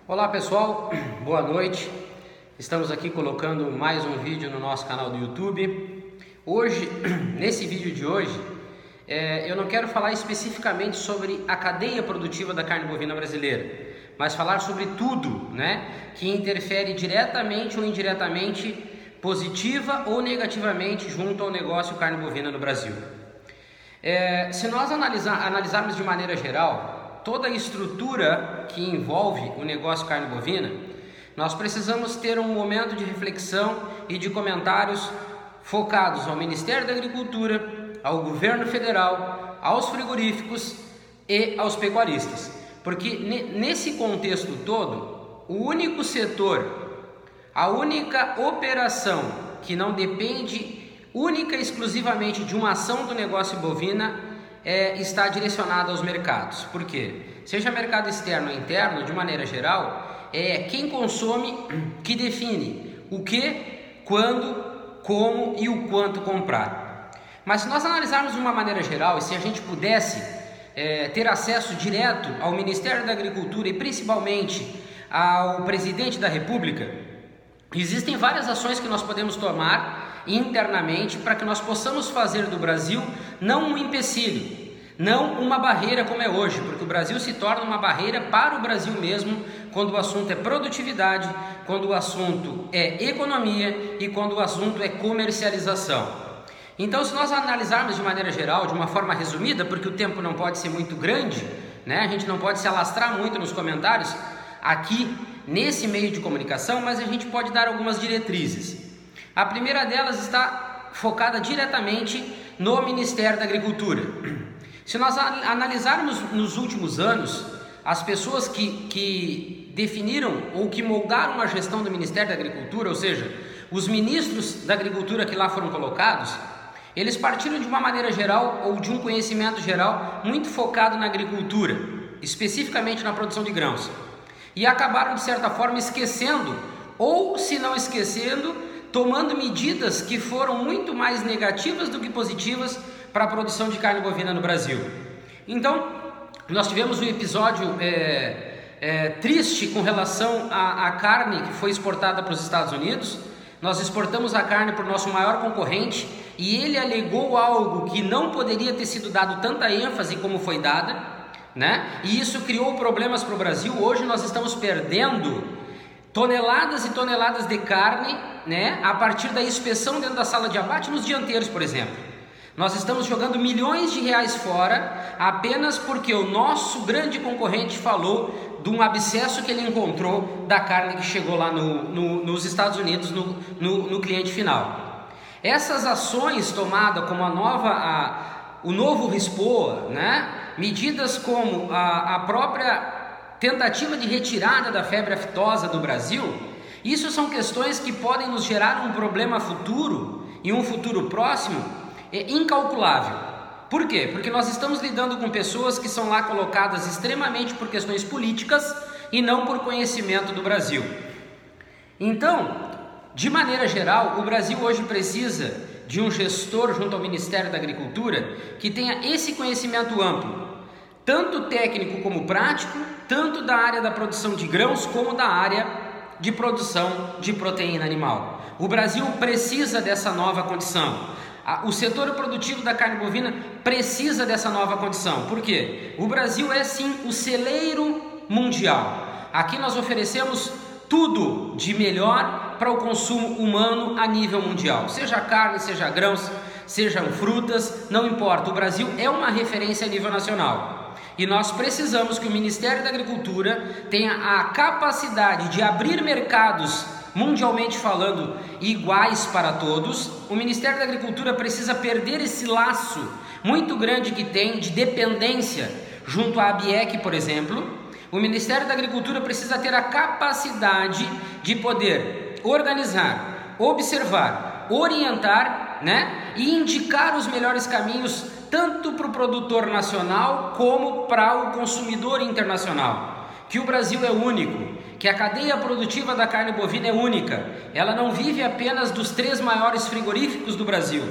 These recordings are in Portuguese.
Olá pessoal, boa noite. Estamos aqui colocando mais um vídeo no nosso canal do YouTube. Hoje, nesse vídeo de hoje, eu não quero falar especificamente sobre a cadeia produtiva da carne bovina brasileira, mas falar sobre tudo, que interfere diretamente ou indiretamente, positiva ou negativamente junto ao negócio carne bovina no Brasil. Se nós analisarmos de maneira geral toda a estrutura que envolve o negócio carne bovina, nós precisamos ter um momento de reflexão e de comentários focados ao Ministério da Agricultura, ao Governo Federal, aos frigoríficos e aos pecuaristas. Porque nesse contexto todo, o único setor, a única operação que não depende única e exclusivamente de uma ação do negócio bovina está direcionada aos mercados. Por quê? Seja mercado externo ou interno, de maneira geral, é quem consome que define o que, quando, como e o quanto comprar. Mas se nós analisarmos de uma maneira geral, e se a gente pudesse ter acesso direto ao Ministério da Agricultura e principalmente ao Presidente da República, existem várias ações que nós podemos tomar internamente para que nós possamos fazer do Brasil não um empecilho, não uma barreira como é hoje, porque o Brasil se torna uma barreira para o Brasil mesmo quando o assunto é produtividade, quando o assunto é economia e quando o assunto é comercialização. Então, se nós analisarmos de maneira geral, de uma forma resumida, porque o tempo não pode ser muito grande, a gente não pode se alastrar muito nos comentários aqui nesse meio de comunicação, mas a gente pode dar algumas diretrizes. A primeira delas está focada diretamente no Ministério da Agricultura. Se nós analisarmos nos últimos anos, as pessoas que definiram ou que moldaram a gestão do Ministério da Agricultura, ou seja, os ministros da Agricultura que lá foram colocados, eles partiram de uma maneira geral ou de um conhecimento geral muito focado na agricultura, especificamente na produção de grãos, e acabaram de certa forma esquecendo, ou se não esquecendo, tomando medidas que foram muito mais negativas do que positivas para a produção de carne bovina no Brasil. Então, nós tivemos um episódio triste com relação à carne que foi exportada para os Estados Unidos. Nós exportamos a carne para o nosso maior concorrente e ele alegou algo que não poderia ter sido dado tanta ênfase como foi dada, E isso criou problemas para o Brasil. Hoje nós estamos perdendo toneladas e toneladas de carne, a partir da inspeção dentro da sala de abate nos dianteiros, por exemplo. Nós estamos jogando milhões de reais fora apenas porque o nosso grande concorrente falou de um abscesso que ele encontrou da carne que chegou lá nos Estados Unidos, no cliente final. Essas ações tomadas como o novo RISPOA, medidas como a própria tentativa de retirada da febre aftosa do Brasil, isso são questões que podem nos gerar um problema futuro e um futuro próximo incalculável. Por quê? Porque nós estamos lidando com pessoas que são lá colocadas extremamente por questões políticas e não por conhecimento do Brasil. Então, de maneira geral, o Brasil hoje precisa de um gestor junto ao Ministério da Agricultura que tenha esse conhecimento amplo, tanto técnico como prático, tanto da área da produção de grãos como da área de produção de proteína animal. O Brasil precisa dessa nova condição. O setor produtivo da carne bovina precisa dessa nova condição. Por quê? O Brasil é sim o celeiro mundial. Aqui nós oferecemos tudo de melhor para o consumo humano a nível mundial. Seja carne, seja grãos, sejam frutas, não importa. O Brasil é uma referência a nível nacional. E nós precisamos que o Ministério da Agricultura tenha a capacidade de abrir mercados, mundialmente falando, iguais para todos. O Ministério da Agricultura precisa perder esse laço muito grande que tem de dependência junto à ABIEC, por exemplo. O Ministério da Agricultura precisa ter a capacidade de poder organizar, observar, orientar, e indicar os melhores caminhos tanto para o produtor nacional como para o consumidor internacional. Que o Brasil é único, que a cadeia produtiva da carne bovina é única. Ela não vive apenas dos 3 maiores frigoríficos do Brasil.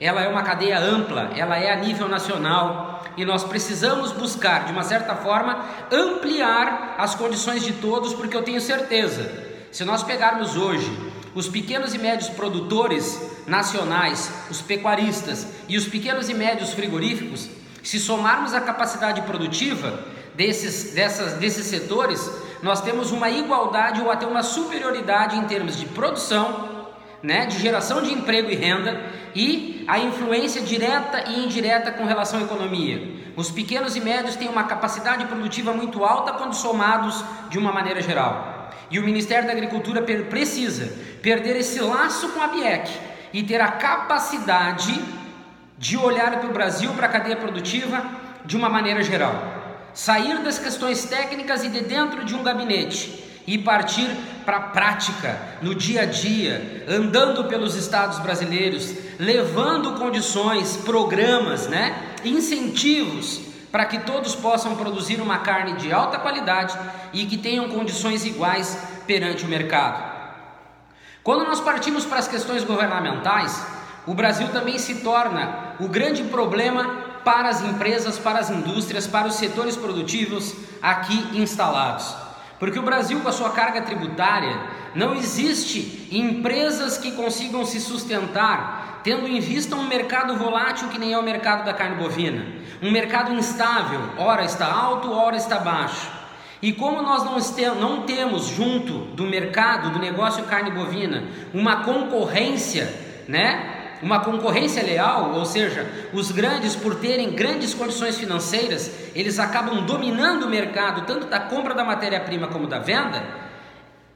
ela é uma cadeia ampla, ela é a nível nacional e nós precisamos buscar, de uma certa forma, ampliar as condições de todos, porque eu tenho certeza, se nós pegarmos hoje os pequenos e médios produtores nacionais, os pecuaristas e os pequenos e médios frigoríficos, se somarmos a capacidade produtiva desses setores, nós temos uma igualdade ou até uma superioridade em termos de produção, de geração de emprego e renda e a influência direta e indireta com relação à economia. Os pequenos e médios têm uma capacidade produtiva muito alta quando somados de uma maneira geral. E o Ministério da Agricultura precisa perder esse laço com a ABIEC e ter a capacidade de olhar para o Brasil, para a cadeia produtiva de uma maneira geral. Sair das questões técnicas e de dentro de um gabinete e partir para a prática, no dia a dia, andando pelos estados brasileiros, levando condições, programas, incentivos para que todos possam produzir uma carne de alta qualidade e que tenham condições iguais perante o mercado. Quando nós partimos para as questões governamentais, o Brasil também se torna o grande problema para as empresas, para as indústrias, para os setores produtivos aqui instalados. Porque o Brasil, com a sua carga tributária, não existe empresas que consigam se sustentar, tendo em vista um mercado volátil que nem é o mercado da carne bovina. Um mercado instável, ora está alto, ora está baixo. E como nós não temos junto do mercado, do negócio carne bovina, uma concorrência, uma concorrência leal, ou seja, os grandes, por terem grandes condições financeiras, eles acabam dominando o mercado, tanto da compra da matéria-prima como da venda.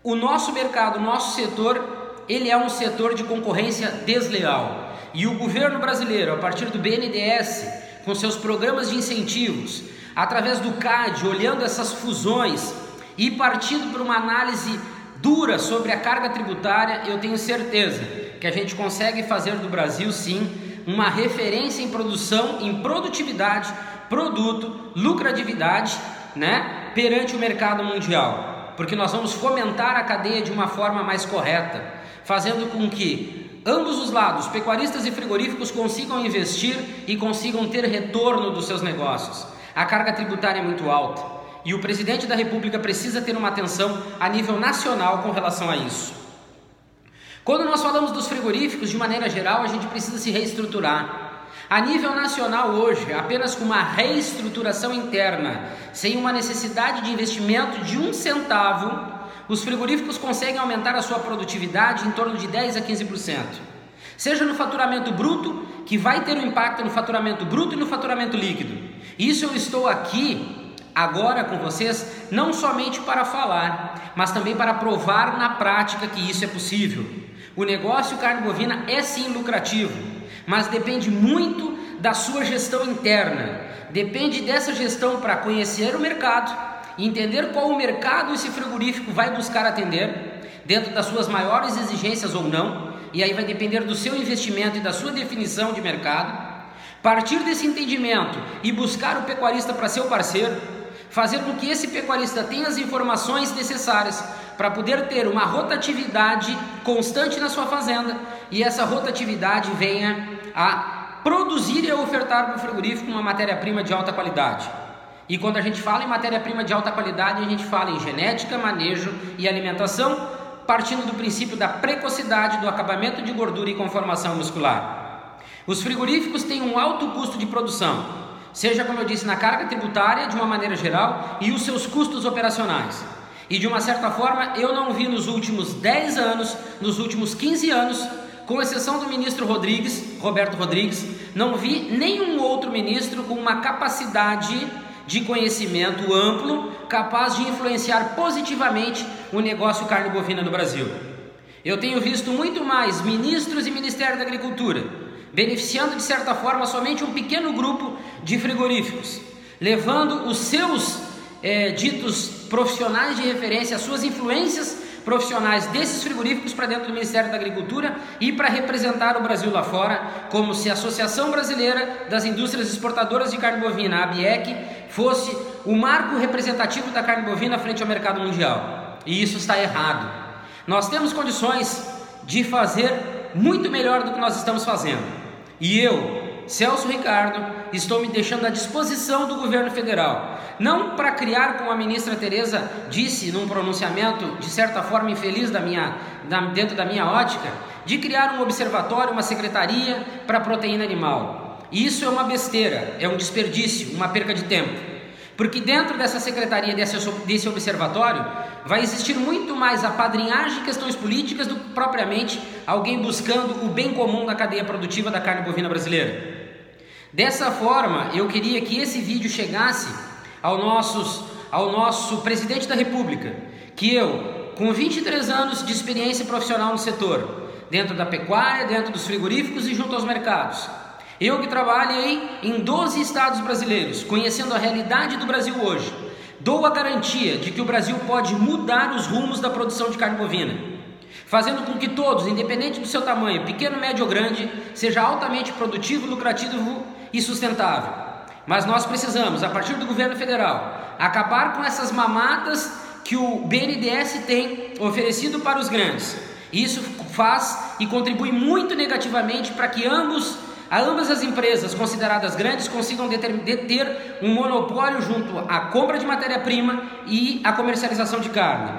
O nosso mercado, o nosso setor, ele é um setor de concorrência desleal. E o governo brasileiro, a partir do BNDES, com seus programas de incentivos, através do CAD, olhando essas fusões e partindo para uma análise dura sobre a carga tributária, eu tenho certeza que a gente consegue fazer do Brasil, sim, uma referência em produção, em produtividade, produto, lucratividade, perante o mercado mundial, porque nós vamos fomentar a cadeia de uma forma mais correta, fazendo com que ambos os lados, pecuaristas e frigoríficos, consigam investir e consigam ter retorno dos seus negócios. A carga tributária é muito alta e o presidente da República precisa ter uma atenção a nível nacional com relação a isso. Quando nós falamos dos frigoríficos, de maneira geral, a gente precisa se reestruturar. A nível nacional hoje, apenas com uma reestruturação interna, sem uma necessidade de investimento de 1 centavo, os frigoríficos conseguem aumentar a sua produtividade em torno de 10% a 15%. Seja no faturamento bruto, que vai ter um impacto no faturamento bruto e no faturamento líquido. Isso eu estou aqui agora com vocês, não somente para falar, mas também para provar na prática que isso é possível. O negócio carne bovina é sim lucrativo, mas depende muito da sua gestão interna. Depende dessa gestão para conhecer o mercado, entender qual o mercado esse frigorífico vai buscar atender, dentro das suas maiores exigências ou não, e aí vai depender do seu investimento e da sua definição de mercado. Partir desse entendimento e buscar o pecuarista para seu parceiro, fazer com que esse pecuarista tenha as informações necessárias para poder ter uma rotatividade constante na sua fazenda e essa rotatividade venha a produzir e a ofertar para o frigorífico uma matéria-prima de alta qualidade. E quando a gente fala em matéria-prima de alta qualidade, a gente fala em genética, manejo e alimentação, partindo do princípio da precocidade, do acabamento de gordura e conformação muscular. Os frigoríficos têm um alto custo de produção, seja, como eu disse, na carga tributária de uma maneira geral e os seus custos operacionais. E de uma certa forma eu não vi nos últimos 10 anos, nos últimos 15 anos, com exceção do ministro Roberto Rodrigues, não vi nenhum outro ministro com uma capacidade de conhecimento amplo, capaz de influenciar positivamente o negócio carne bovina no Brasil. Eu tenho visto muito mais ministros e Ministério da Agricultura beneficiando de certa forma somente um pequeno grupo de frigoríficos, levando os seus ditos profissionais de referência, as suas influências profissionais desses frigoríficos para dentro do Ministério da Agricultura e para representar o Brasil lá fora, como se a Associação Brasileira das Indústrias Exportadoras de Carne Bovina, a ABIEC, fosse o marco representativo da carne bovina frente ao mercado mundial. E isso está errado. Nós temos condições de fazer muito melhor do que nós estamos fazendo. E eu, Celso Ricardo, estou me deixando à disposição do governo federal, não para criar, como a ministra Tereza disse num pronunciamento de certa forma infeliz dentro da minha ótica, de criar um observatório, uma secretaria para proteína animal. Isso é uma besteira, é um desperdício, uma perca de tempo, porque dentro dessa secretaria, desse observatório, vai existir muito mais apadrinhagem de questões políticas do que propriamente alguém buscando o bem comum na cadeia produtiva da carne bovina brasileira. Dessa forma, eu queria que esse vídeo chegasse ao nosso presidente da República, que eu, com 23 anos de experiência profissional no setor, dentro da pecuária, dentro dos frigoríficos e junto aos mercados, eu que trabalhei em 12 estados brasileiros, conhecendo a realidade do Brasil hoje, dou a garantia de que o Brasil pode mudar os rumos da produção de carne bovina, fazendo com que todos, independente do seu tamanho, pequeno, médio ou grande, seja altamente produtivo, lucrativo e sustentável. Mas nós precisamos, a partir do governo federal, acabar com essas mamadas que o BNDES tem oferecido para os grandes. Isso faz e contribui muito negativamente para que ambas as empresas consideradas grandes consigam deter um monopólio junto à compra de matéria-prima e à comercialização de carne.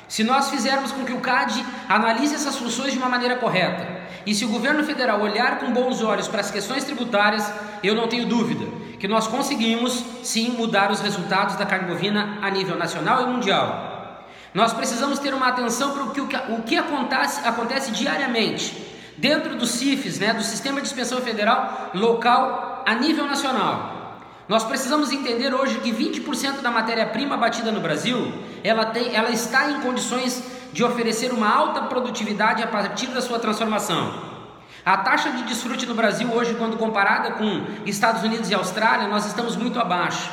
Se nós fizermos com que o CAD analise essas funções de uma maneira correta, e se o governo federal olhar com bons olhos para as questões tributárias, eu não tenho dúvida que nós conseguimos sim mudar os resultados da carne bovina a nível nacional e mundial. Nós precisamos ter uma atenção para o que acontece diariamente dentro dos CIFs, do Sistema de Inspeção Federal local a nível nacional. Nós precisamos entender hoje que 20% da matéria-prima abatida no Brasil, ela está em condições de oferecer uma alta produtividade a partir da sua transformação. A taxa de desfrute no Brasil hoje, quando comparada com Estados Unidos e Austrália, nós estamos muito abaixo.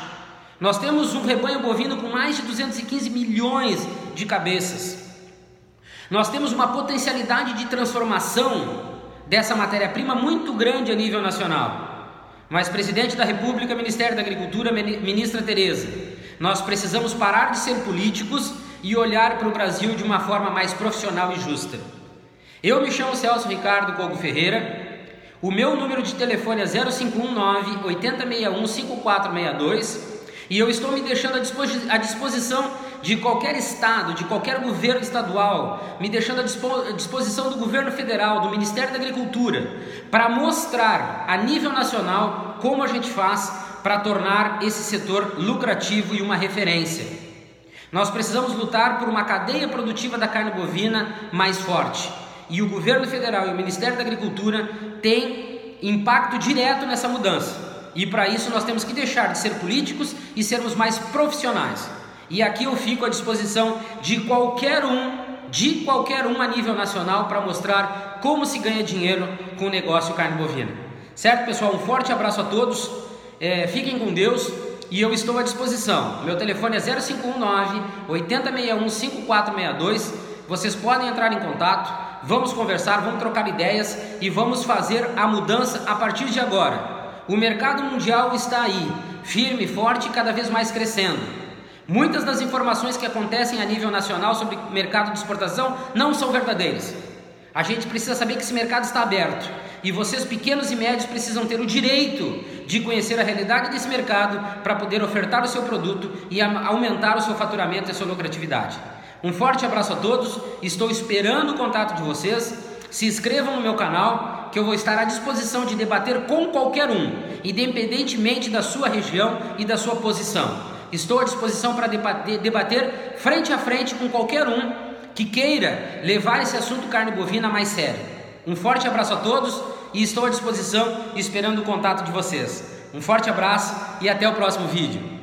Nós temos um rebanho bovino com mais de 215 milhões de cabeças. Nós temos uma potencialidade de transformação dessa matéria-prima muito grande a nível nacional. Mas, Presidente da República, Ministério da Agricultura, Ministra Tereza, nós precisamos parar de ser políticos e olhar para o Brasil de uma forma mais profissional e justa. Eu me chamo Celso Ricardo Cogo Ferreira, o meu número de telefone é 0519-8061-5462 e eu estou me deixando à disposição de qualquer estado, de qualquer governo estadual, me deixando à disposição do governo federal, do Ministério da Agricultura, para mostrar a nível nacional como a gente faz para tornar esse setor lucrativo e uma referência. Nós precisamos lutar por uma cadeia produtiva da carne bovina mais forte. E o governo federal e o Ministério da Agricultura têm impacto direto nessa mudança. E para isso nós temos que deixar de ser políticos e sermos mais profissionais. E aqui eu fico à disposição de qualquer um a nível nacional para mostrar como se ganha dinheiro com o negócio carne bovina. Certo, pessoal? Um forte abraço a todos, fiquem com Deus e eu estou à disposição. Meu telefone é 0519-8061-5462. Vocês podem entrar em contato. Vamos conversar, vamos trocar ideias e vamos fazer a mudança a partir de agora. O mercado mundial está aí, firme, forte e cada vez mais crescendo. Muitas das informações que acontecem a nível nacional sobre mercado de exportação não são verdadeiras. A gente precisa saber que esse mercado está aberto e vocês pequenos e médios precisam ter o direito de conhecer a realidade desse mercado para poder ofertar o seu produto e aumentar o seu faturamento e a sua lucratividade. Um forte abraço a todos, estou esperando o contato de vocês, se inscrevam no meu canal que eu vou estar à disposição de debater com qualquer um, independentemente da sua região e da sua posição. Estou à disposição para debater frente a frente com qualquer um que queira levar esse assunto carne bovina mais sério. Um forte abraço a todos e estou à disposição esperando o contato de vocês. Um forte abraço e até o próximo vídeo.